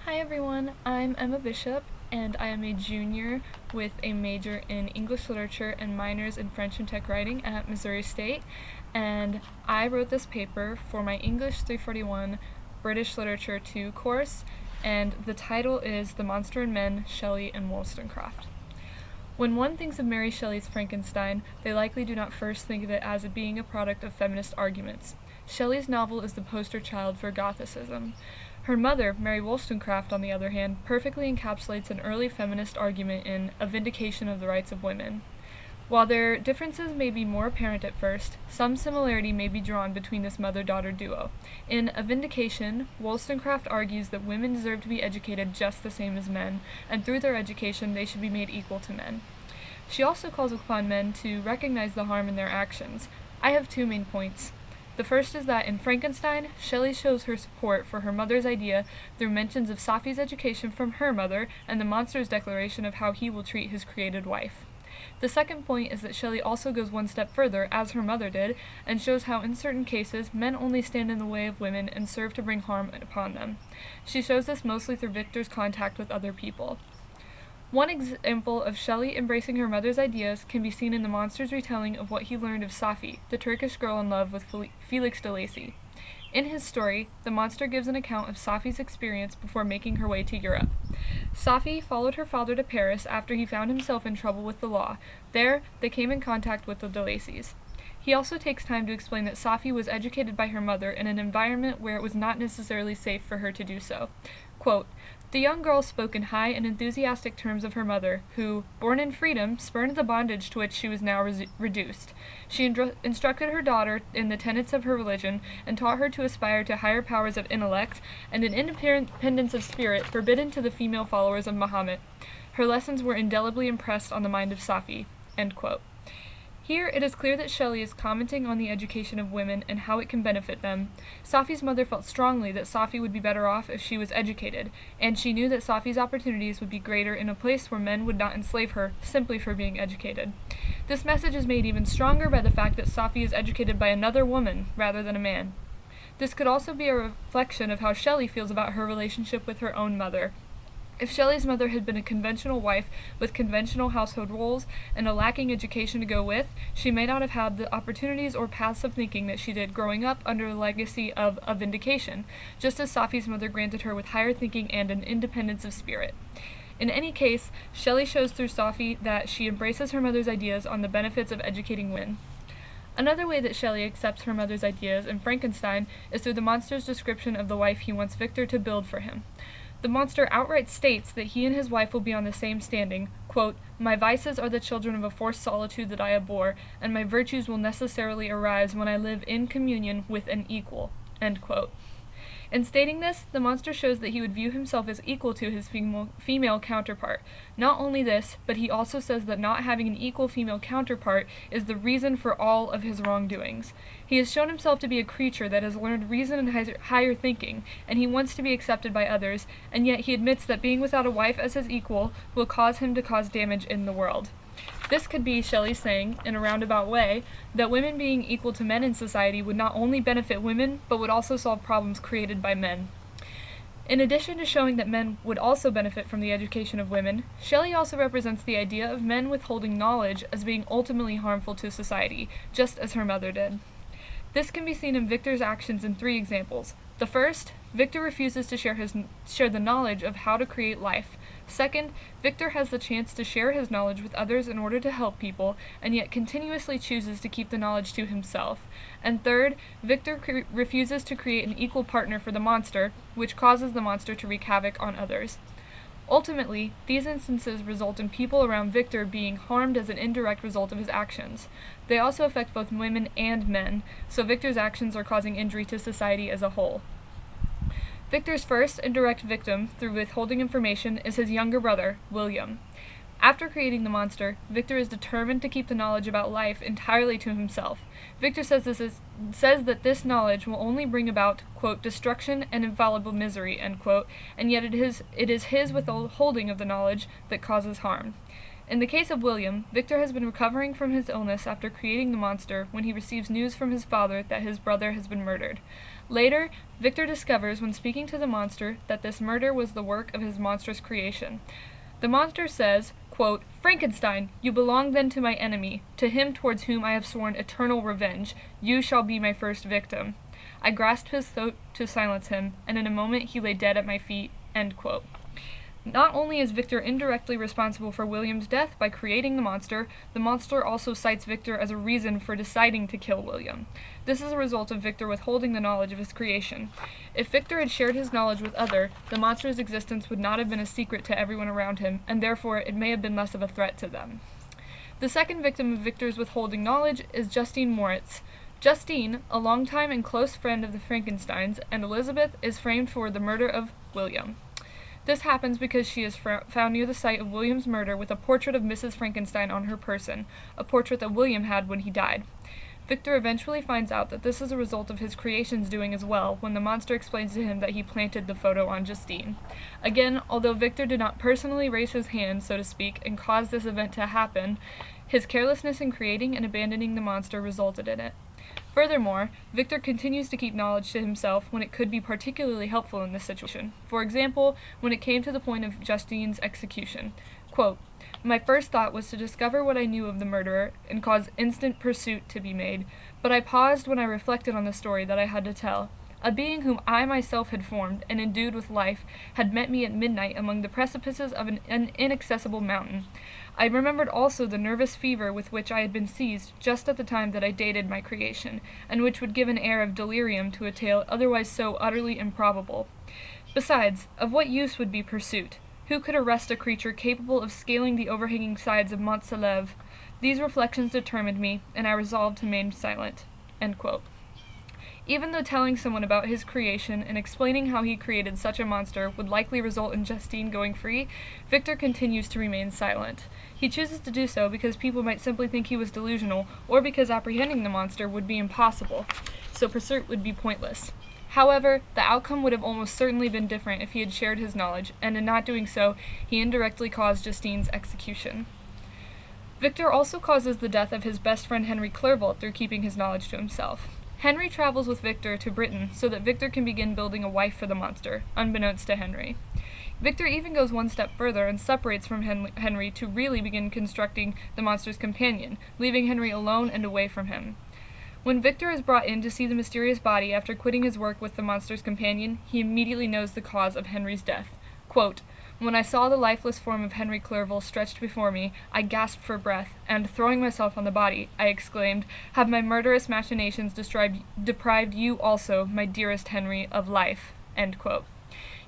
Hi everyone, I'm Emma Bishop, and I am a junior with a major in English literature and minors in French and tech writing at Missouri State, and I wrote this paper for my English 341 British Literature 2 course, and the title is The Monster and Men, Shelley and Wollstonecraft. When one thinks of Mary Shelley's Frankenstein, they likely do not first think of it as being a product of feminist arguments. Shelley's novel is the poster child for Gothicism. Her mother, Mary Wollstonecraft, on the other hand, perfectly encapsulates an early feminist argument in A Vindication of the Rights of Women. While their differences may be more apparent at first, some similarity may be drawn between this mother-daughter duo. In A Vindication, Wollstonecraft argues that women deserve to be educated just the same as men, and through their education they should be made equal to men. She also calls upon men to recognize the harm in their actions. I have two main points. The first is that in Frankenstein, Shelley shows her support for her mother's idea through mentions of Safi's education from her mother and the monster's declaration of how he will treat his created wife. The second point is that Shelley also goes one step further, as her mother did, and shows how in certain cases men only stand in the way of women and serve to bring harm upon them. She shows this mostly through Victor's contact with other people. One example of Shelley embracing her mother's ideas can be seen in the monster's retelling of what he learned of Safi, the Turkish girl in love with Felix de Lacy. In his story, the monster gives an account of Safi's experience before making her way to Europe. Safi followed her father to Paris after he found himself in trouble with the law. There, they came in contact with the de Lacys. He also takes time to explain that Safi was educated by her mother in an environment where it was not necessarily safe for her to do so. Quote, "The young girl spoke in high and enthusiastic terms of her mother, who, born in freedom, spurned the bondage to which she was now reduced. She instructed her daughter in the tenets of her religion, and taught her to aspire to higher powers of intellect, and an independence of spirit forbidden to the female followers of Mahomet. Her lessons were indelibly impressed on the mind of Safi." End quote. Here, it is clear that Shelley is commenting on the education of women and how it can benefit them. Safi's mother felt strongly that Safi would be better off if she was educated, and she knew that Safi's opportunities would be greater in a place where men would not enslave her simply for being educated. This message is made even stronger by the fact that Safi is educated by another woman rather than a man. This could also be a reflection of how Shelley feels about her relationship with her own mother. If Shelley's mother had been a conventional wife with conventional household roles and a lacking education to go with, she may not have had the opportunities or paths of thinking that she did growing up under the legacy of a vindication, just as Safi's mother granted her with higher thinking and an independence of spirit. In any case, Shelley shows through Safi that she embraces her mother's ideas on the benefits of educating women. Another way that Shelley accepts her mother's ideas in Frankenstein is through the monster's description of the wife he wants Victor to build for him. The monster outright states that he and his wife will be on the same standing. Quote, "My vices are the children of a forced solitude that I abhor, and my virtues will necessarily arise when I live in communion with an equal." End quote. In stating this, the monster shows that he would view himself as equal to his female counterpart. Not only this, but he also says that not having an equal female counterpart is the reason for all of his wrongdoings. He has shown himself to be a creature that has learned reason and higher thinking, and he wants to be accepted by others, and yet he admits that being without a wife as his equal will cause him to cause damage in the world. This could be Shelley saying, in a roundabout way, that women being equal to men in society would not only benefit women, but would also solve problems created by men. In addition to showing that men would also benefit from the education of women, Shelley also represents the idea of men withholding knowledge as being ultimately harmful to society, just as her mother did. This can be seen in Victor's actions in three examples. The first, Victor refuses to share the knowledge of how to create life. Second, Victor has the chance to share his knowledge with others in order to help people, and yet continuously chooses to keep the knowledge to himself. And third, Victor refuses to create an equal partner for the monster, which causes the monster to wreak havoc on others. Ultimately, these instances result in people around Victor being harmed as an indirect result of his actions. They also affect both women and men, so Victor's actions are causing injury to society as a whole. Victor's first indirect victim through withholding information is his younger brother, William. After creating the monster, Victor is determined to keep the knowledge about life entirely to himself. Victor says that this knowledge will only bring about, quote, "destruction and infallible misery," end quote, and yet it is his withholding of the knowledge that causes harm. In the case of William, Victor has been recovering from his illness after creating the monster when he receives news from his father that his brother has been murdered. Later, Victor discovers when speaking to the monster that this murder was the work of his monstrous creation. The monster says, quote, "Frankenstein, you belong then to my enemy, to him towards whom I have sworn eternal revenge. You shall be my first victim." I grasped his throat to silence him, and in a moment he lay dead at my feet. End quote. Not only is Victor indirectly responsible for William's death by creating the monster also cites Victor as a reason for deciding to kill William. This is a result of Victor withholding the knowledge of his creation. If Victor had shared his knowledge with others, the monster's existence would not have been a secret to everyone around him, and therefore it may have been less of a threat to them. The second victim of Victor's withholding knowledge is Justine Moritz. Justine, a longtime and close friend of the Frankensteins, and Elizabeth, is framed for the murder of William. This happens because she is found near the site of William's murder with a portrait of Mrs. Frankenstein on her person, a portrait that William had when he died. Victor eventually finds out that this is a result of his creation's doing as well when the monster explains to him that he planted the photo on Justine. Again, although Victor did not personally raise his hand, so to speak, and cause this event to happen, his carelessness in creating and abandoning the monster resulted in it. Furthermore, Victor continues to keep knowledge to himself when it could be particularly helpful in this situation. For example, when it came to the point of Justine's execution. Quote, "My first thought was to discover what I knew of the murderer and cause instant pursuit to be made, but I paused when I reflected on the story that I had to tell. A being whom I myself had formed and endued with life had met me at midnight among the precipices of an inaccessible mountain. I remembered also the nervous fever with which I had been seized just at the time that I dated my creation, and which would give an air of delirium to a tale otherwise so utterly improbable. Besides, of what use would be pursuit? Who could arrest a creature capable of scaling the overhanging sides of Mont Saleve? These reflections determined me, and I resolved to remain silent." End quote. Even though telling someone about his creation and explaining how he created such a monster would likely result in Justine going free, Victor continues to remain silent. He chooses to do so because people might simply think he was delusional, or because apprehending the monster would be impossible, so pursuit would be pointless. However, the outcome would have almost certainly been different if he had shared his knowledge, and in not doing so, he indirectly caused Justine's execution. Victor also causes the death of his best friend Henry Clerval through keeping his knowledge to himself. Henry travels with Victor to Britain so that Victor can begin building a wife for the monster, unbeknownst to Henry. Victor even goes one step further and separates from Henry to really begin constructing the monster's companion, leaving Henry alone and away from him. When Victor is brought in to see the mysterious body after quitting his work with the monster's companion, he immediately knows the cause of Henry's death. Quote, "When I saw the lifeless form of Henry Clerval stretched before me, I gasped for breath, and, throwing myself on the body, I exclaimed, 'Have my murderous machinations deprived you also, my dearest Henry, of life?'" End quote.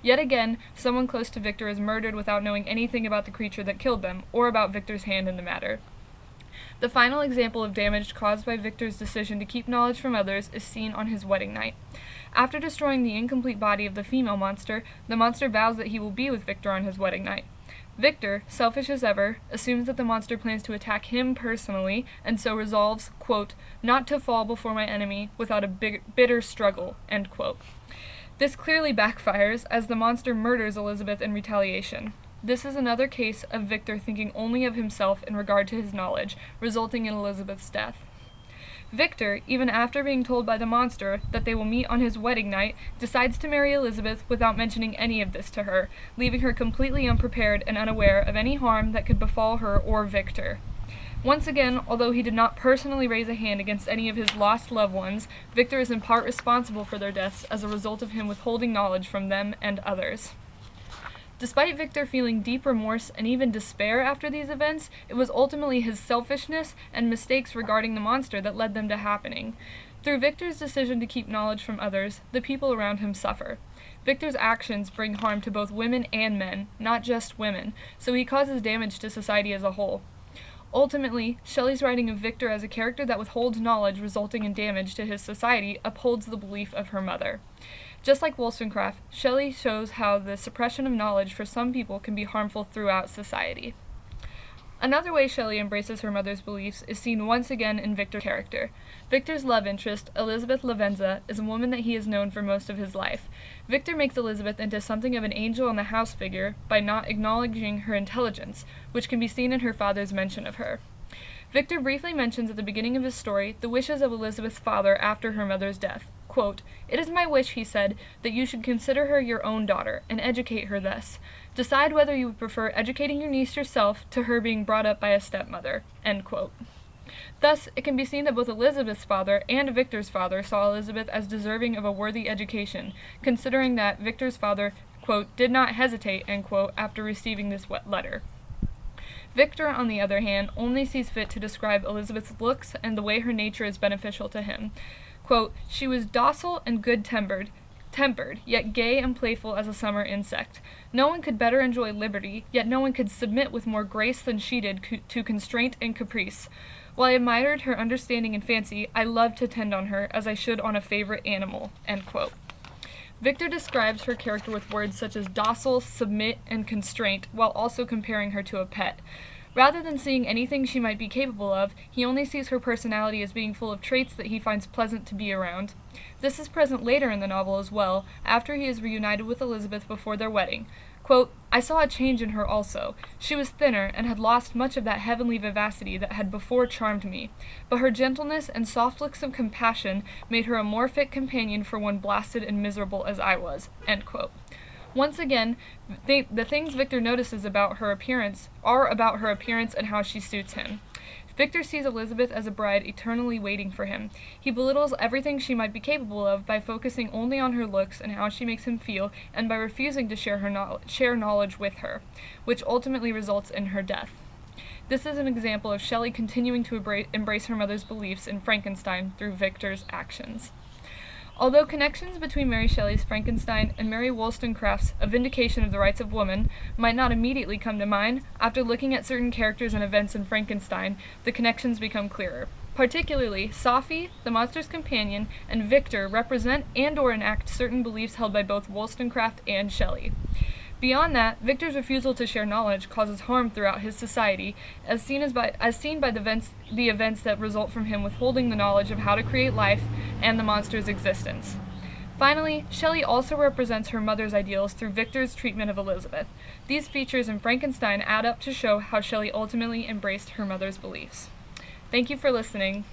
Yet again, someone close to Victor is murdered without knowing anything about the creature that killed them, or about Victor's hand in the matter. The final example of damage caused by Victor's decision to keep knowledge from others is seen on his wedding night. After destroying the incomplete body of the female monster, the monster vows that he will be with Victor on his wedding night. Victor, selfish as ever, assumes that the monster plans to attack him personally, and so resolves, quote, "not to fall before my enemy without a bitter struggle," end quote. This clearly backfires, as the monster murders Elizabeth in retaliation. This is another case of Victor thinking only of himself in regard to his knowledge, resulting in Elizabeth's death. Victor, even after being told by the monster that they will meet on his wedding night, decides to marry Elizabeth without mentioning any of this to her, leaving her completely unprepared and unaware of any harm that could befall her or Victor. Once again, although he did not personally raise a hand against any of his lost loved ones, Victor is in part responsible for their deaths as a result of him withholding knowledge from them and others. Despite Victor feeling deep remorse and even despair after these events, it was ultimately his selfishness and mistakes regarding the monster that led them to happening. Through Victor's decision to keep knowledge from others, the people around him suffer. Victor's actions bring harm to both women and men, not just women, so he causes damage to society as a whole. Ultimately, Shelley's writing of Victor as a character that withholds knowledge resulting in damage to his society upholds the belief of her mother. Just like Wollstonecraft, Shelley shows how the suppression of knowledge for some people can be harmful throughout society. Another way Shelley embraces her mother's beliefs is seen once again in Victor's character. Victor's love interest, Elizabeth Lavenza, is a woman that he has known for most of his life. Victor makes Elizabeth into something of an angel in the house figure by not acknowledging her intelligence, which can be seen in her father's mention of her. Victor briefly mentions at the beginning of his story the wishes of Elizabeth's father after her mother's death. Quote, "It is my wish," he said, "that you should consider her your own daughter, and educate her thus. Decide whether you would prefer educating your niece yourself to her being brought up by a stepmother." End quote. Thus, it can be seen that both Elizabeth's father and Victor's father saw Elizabeth as deserving of a worthy education, considering that Victor's father, quote, "did not hesitate," end quote, after receiving this letter. Victor, on the other hand, only sees fit to describe Elizabeth's looks and the way her nature is beneficial to him. Quote, "She was docile and good-tempered, yet gay and playful as a summer insect. No one could better enjoy liberty, yet no one could submit with more grace than she did to constraint and caprice. While I admired her understanding and fancy, I loved to tend on her as I should on a favorite animal." End quote. Victor describes her character with words such as docile, submit, and constraint, while also comparing her to a pet. Rather than seeing anything she might be capable of, he only sees her personality as being full of traits that he finds pleasant to be around. This is present later in the novel as well, after he is reunited with Elizabeth before their wedding. Quote, "I saw a change in her also. She was thinner, and had lost much of that heavenly vivacity that had before charmed me. But her gentleness and soft looks of compassion made her a more fit companion for one blasted and miserable as I was." End quote. Once again, the things Victor notices about her appearance are about her appearance and how she suits him. Victor sees Elizabeth as a bride eternally waiting for him. He belittles everything she might be capable of by focusing only on her looks and how she makes him feel, and by refusing to share knowledge with her, which ultimately results in her death. This is an example of Shelley continuing to embrace her mother's beliefs in Frankenstein through Victor's actions. Although connections between Mary Shelley's Frankenstein and Mary Wollstonecraft's A Vindication of the Rights of Woman might not immediately come to mind, after looking at certain characters and events in Frankenstein, the connections become clearer. Particularly, Sophie, the monster's companion, and Victor represent and/or enact certain beliefs held by both Wollstonecraft and Shelley. Beyond that, Victor's refusal to share knowledge causes harm throughout his society, as seen by the events that result from him withholding the knowledge of how to create life and the monster's existence. Finally, Shelley also represents her mother's ideals through Victor's treatment of Elizabeth. These features in Frankenstein add up to show how Shelley ultimately embraced her mother's beliefs. Thank you for listening.